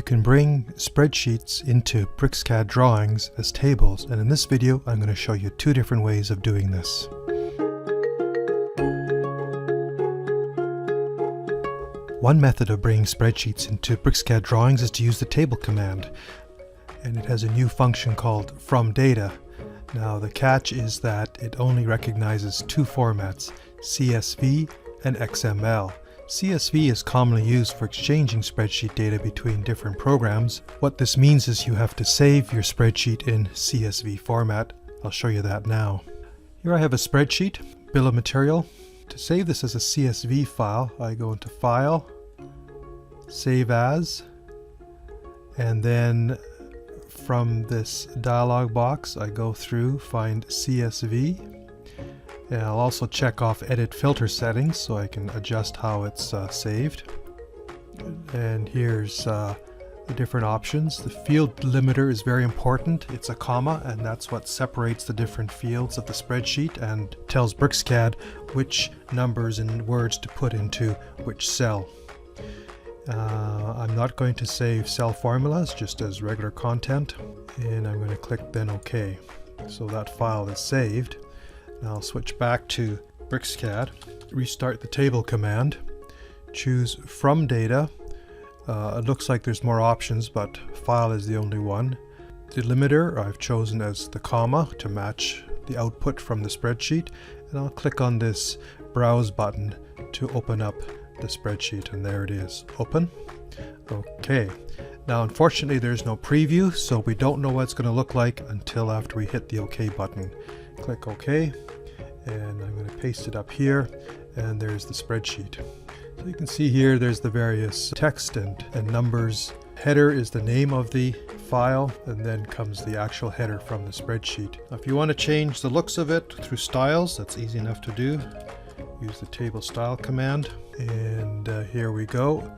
can bring spreadsheets into BricsCAD drawings as tables, and in this video I'm going to show you two different ways of doing this. One method of bringing spreadsheets into BricsCAD drawings is to use the table command, and it has a new function called from data. Now the catch is that it only recognizes two formats, CSV and XML. CSV is commonly used for exchanging spreadsheet data between different programs. What this means is you have to save your spreadsheet in CSV format. I'll show you that now. Here I have a spreadsheet, bill of material. To save this as a CSV file, I go into File, Save As, and then from this dialog box I go through, find CSV, and I'll also check off Edit Filter Settings so I can adjust how it's saved. And here's the different options. The field limiter is very important. It's a comma, and that's what separates the different fields of the spreadsheet and tells BricsCAD which numbers and words to put into which cell. I'm not going to save cell formulas, just as regular content, and I'm going to click then OK. So that file is saved. Now I'll switch back to BricsCAD, restart the table command, choose from data. It looks like there's more options, but file is the only one. Delimiter I've chosen as the comma to match the output from the spreadsheet, and I'll click on this browse button to open up the spreadsheet, and there it is, open. Okay, now unfortunately there's no preview, so we don't know what it's going to look like until after we hit the OK button. Click OK, and I'm going to paste it up here, and there's the spreadsheet. So you can see here there's the various text and numbers. Header is the name of the file, and then comes the actual header from the spreadsheet. Now, if you want to change the looks of it through styles, that's easy enough to do. Use the table style command, and here we go.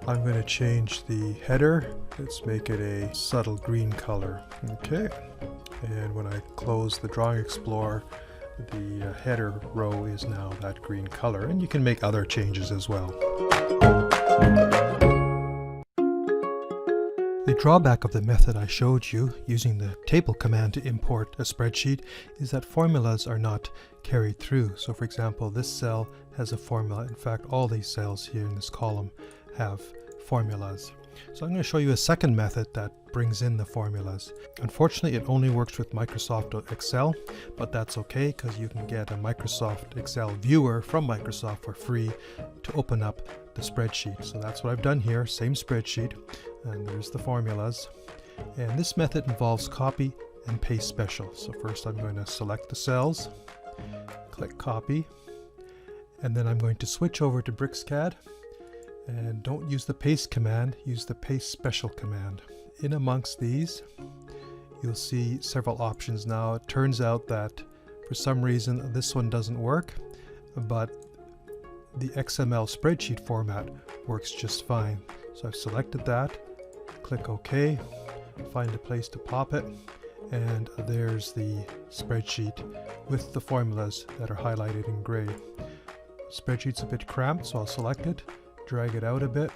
I'm going to change the header. Let's make it a subtle green color. Okay, and when I close the Drawing Explorer, the header row is now that green color, and you can make other changes as well. The drawback of the method I showed you, using the table command to import a spreadsheet, is that formulas are not carried through. So for example, this cell has a formula. In fact, all these cells here in this column have formulas. So I'm going to show you a second method that brings in the formulas. Unfortunately, it only works with Microsoft Excel, but that's okay because you can get a Microsoft Excel viewer from Microsoft for free to open up the spreadsheet. So that's what I've done here, same spreadsheet, and there's the formulas. And this method involves copy and paste special. So first I'm going to select the cells, click copy, and then I'm going to switch over to BricsCAD. And don't use the paste command, use the paste special command. In amongst these, you'll see several options now. It turns out that for some reason this one doesn't work, but the XML spreadsheet format works just fine. So I've selected that, click OK, find a place to pop it, and there's the spreadsheet with the formulas that are highlighted in gray. Spreadsheet's a bit cramped, so I'll select it, drag it out a bit.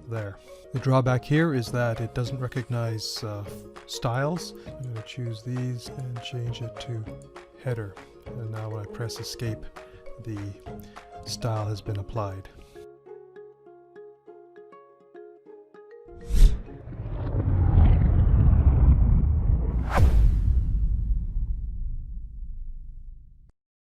There. The drawback here is that it doesn't recognize styles. I'm going to choose these and change it to header. And now when I press escape, the style has been applied.